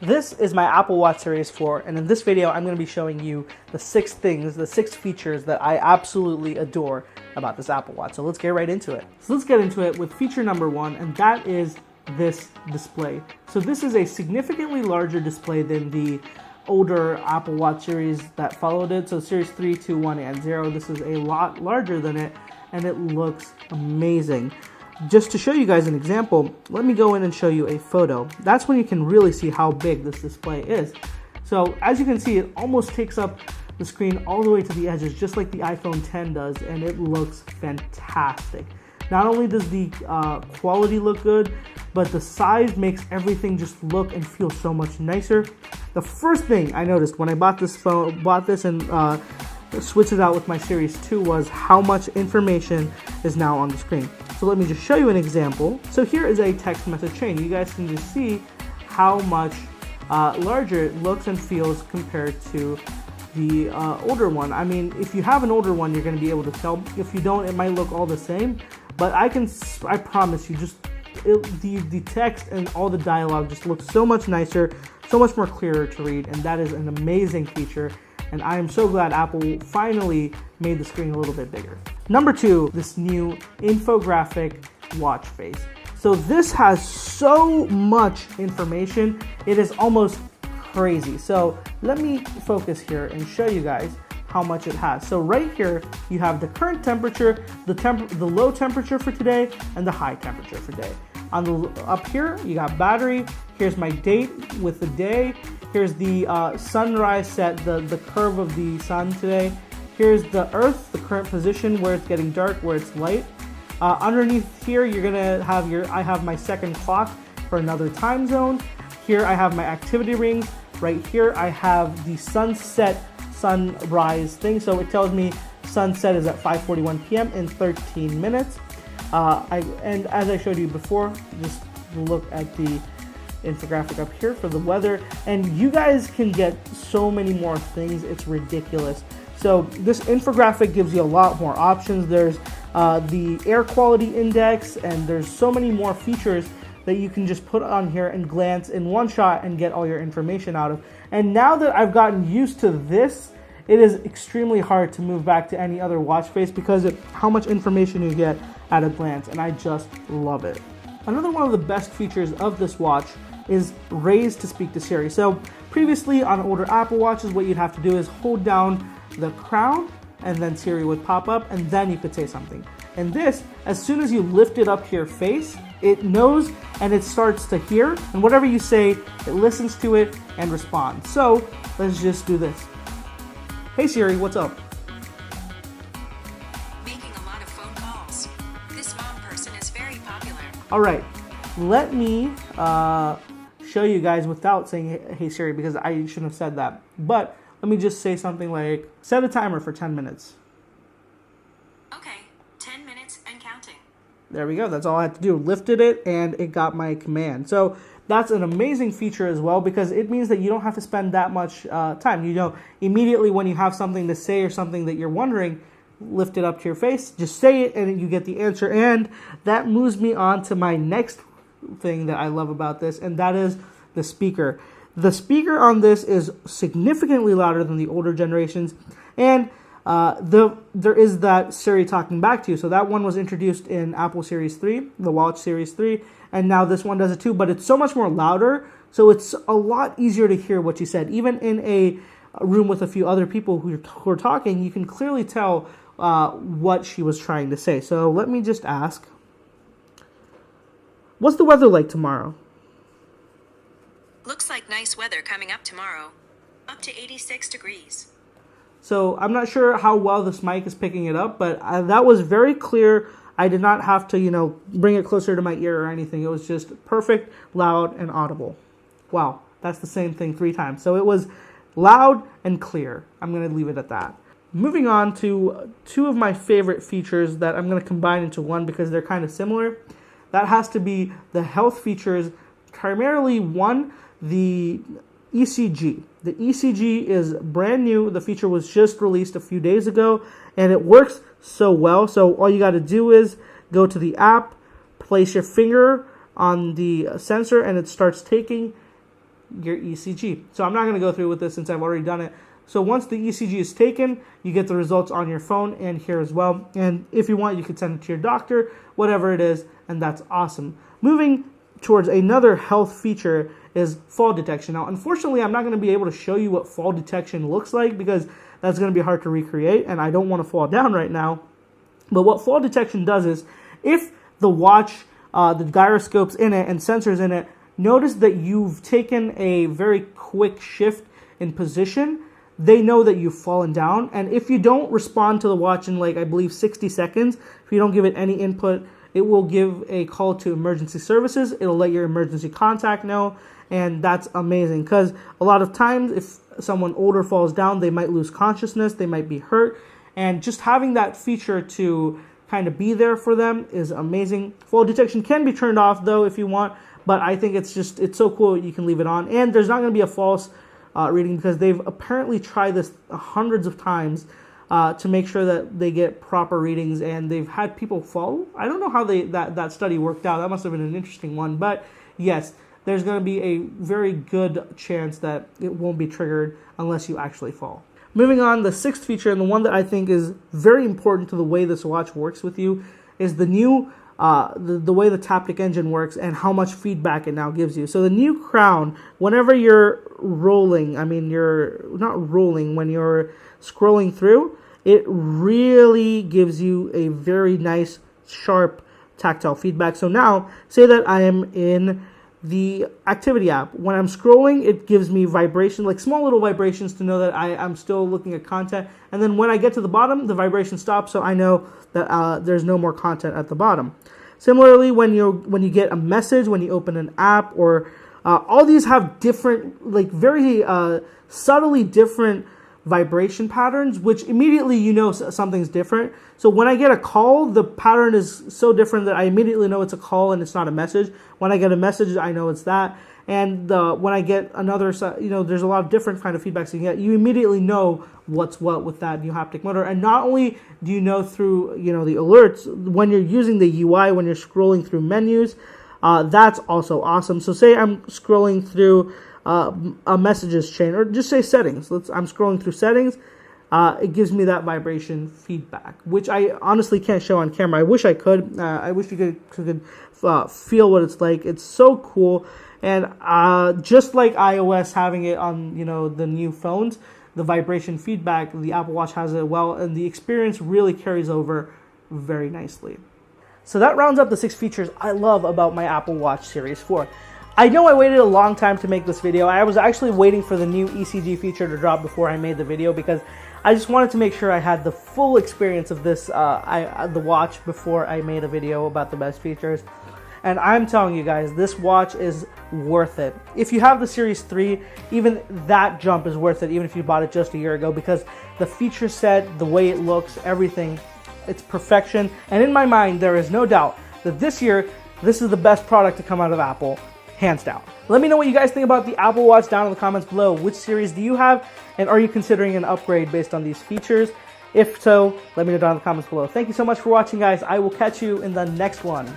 This is my Apple Watch Series 4, and in this video I'm going to be showing you the 6 features that I absolutely adore about this Apple Watch. So let's get right into it. So let's get into it with feature number 1, and that is this display. So this is a significantly larger display than the older Apple Watch series that followed it. So series 3, 2, 1, and 0, this is a lot larger than it, and it looks amazing. Just to show you guys an example, let me go in and show you a photo. That's when you can really see how big this display is. So as you can see, it almost takes up the screen all the way to the edges, just like the iPhone X does, and it looks fantastic. Not only does the quality look good, but the size makes everything just look and feel so much nicer. The first thing I noticed when I bought this and switched it out with my Series 2 was how much information is now on the screen. So let me just show you an example. So here is a text message chain. You guys can just see how much larger it looks and feels compared to the older one. I mean, if you have an older one, you're going to be able to tell. If you don't, it might look all the same. But I promise you, the text and all the dialogue just looks so much nicer, so much more clearer to read, and that is an amazing feature. And I am so glad Apple finally made the screen a little bit bigger. Number 2, this new infographic watch face. So this has so much information, it is almost crazy. So let me focus here and show you guys how much it has. So right here, you have the current temperature, the low temperature for today, and the high temperature for today. Up here, you got battery. Here's my date with the day. Here's the sunrise set, the curve of the sun today. Here's the Earth, the current position, where it's getting dark, where it's light. Underneath here, you're gonna have I have my second clock for another time zone. Here I have my activity rings. Right here I have the sunrise thing. So it tells me sunset is at 5:41 p.m. in 13 minutes. And as I showed you before, just look at the infographic up here for the weather, and you guys can get so many more things. It's ridiculous. So this infographic gives you a lot more options. There's the air quality index, and there's so many more features that you can just put on here and glance in one shot and get all your information out of. And now that I've gotten used to this, it is extremely hard to move back to any other watch face because of how much information you get at a glance, and I just love it. Another one of the best features of this watch is raise to speak to Siri. So previously on older Apple Watches, what you'd have to do is hold down the crown and then Siri would pop up and then you could say something. And this, as soon as you lift it up to your face, it knows and it starts to hear, and whatever you say, it listens to it and responds. So let's just do this. Hey Siri, what's up? Making a lot of phone calls. This mom person is very popular. All right, let me show you guys without saying hey Siri, because I shouldn't have said that. But let me just say something like, set a timer for 10 minutes. Okay, 10 minutes and counting. There we go. That's all I had to do. Lifted it and it got my command. So that's an amazing feature as well, because it means that you don't have to spend that much time. You know, immediately when you have something to say or something that you're wondering, lift it up to your face, just say it, and you get the answer. And that moves me on to my next thing that I love about this, and that is the speaker. The speaker on this is significantly louder than the older generations, and there is that Siri talking back to you. So that one was introduced in Apple Series 3, the Watch Series 3, and now this one does it too, but it's so much more louder, so it's a lot easier to hear what you said. Even in a room with a few other people who are talking, you can clearly tell what she was trying to say. So let me just ask, what's the weather like tomorrow? Looks like nice weather coming up tomorrow. Up to 86 degrees. So I'm not sure how well this mic is picking it up, but that was very clear. I did not have to, bring it closer to my ear or anything. It was just perfect, loud, and audible. Wow, that's the same thing 3 times. So it was loud and clear. I'm going to leave it at that. Moving on to 2 of my favorite features that I'm going to combine into one because they're kind of similar. That has to be the health features, primarily one, the ECG. The ECG is brand new. The feature was just released a few days ago, and it works so well. So all you got to do is go to the app, place your finger on the sensor, and it starts taking your ECG. So I'm not going to go through with this since I've already done it. So once the ECG is taken, you get the results on your phone and here as well. And if you want, you could send it to your doctor, whatever it is, and that's awesome. Moving towards another health feature is fall detection. Now, unfortunately, I'm not going to be able to show you what fall detection looks like because that's going to be hard to recreate, and I don't want to fall down right now. But what fall detection does is, if the watch, the gyroscopes in it and sensors in it, notice that you've taken a very quick shift in position, they know that you've fallen down. And if you don't respond to the watch in, like, I believe 60 seconds, if you don't give it any input, it will give a call to emergency services. It'll let your emergency contact know. And that's amazing because a lot of times if someone older falls down, they might lose consciousness, they might be hurt. And just having that feature to kind of be there for them is amazing. Fall detection can be turned off though if you want, but I think it's so cool you can leave it on. And there's not going to be a false reading because they've apparently tried this hundreds of times to make sure that they get proper readings, and they've had people fall. I don't know how that study worked out. That must have been an interesting one, but yes, there's going to be a very good chance that it won't be triggered unless you actually fall. Moving on, the sixth feature, and the one that I think is very important to the way this watch works with you, is the new the way the Taptic engine works and how much feedback it now gives you. So the new crown, whenever you're rolling, you're not rolling, when you're scrolling through, it really gives you a very nice, sharp, tactile feedback. So now, say that I am in the activity app. When I'm scrolling, it gives me vibration, like small little vibrations to know that I'm still looking at content. And then when I get to the bottom, the vibration stops, so I know that there's no more content at the bottom. Similarly, when you get a message, when you open an app, or all these have different, like very subtly different vibration patterns, which immediately you know something's different. So when I get a call, the pattern is so different that I immediately know it's a call and it's not a message. When I get a message, I know it's that. And when I get another, there's a lot of different kind of feedbacks you can get. You immediately know what's what with that new haptic motor. And not only do you know through, the alerts, when you're using the UI, when you're scrolling through menus, that's also awesome. So say I'm scrolling through a messages chain, or just say settings. I'm scrolling through settings. It gives me that vibration feedback, which I honestly can't show on camera. I wish I could. I wish you could feel what it's like. It's so cool. And just like iOS having it on, the new phones, the vibration feedback, the Apple Watch has it well, and the experience really carries over very nicely. So that rounds up the 6 features I love about my Apple Watch Series 4. I know I waited a long time to make this video. I was actually waiting for the new ECG feature to drop before I made the video because I just wanted to make sure I had the full experience of this, the watch, before I made a video about the best features. And I'm telling you guys, this watch is worth it. If you have the Series 3, even that jump is worth it, even if you bought it just a year ago, because the feature set, the way it looks, everything, it's perfection. And in my mind, there is no doubt that this year, this is the best product to come out of Apple, hands down. Let me know what you guys think about the Apple Watch down in the comments below. Which series do you have? And are you considering an upgrade based on these features? If so, let me know down in the comments below. Thank you so much for watching, guys. I will catch you in the next one.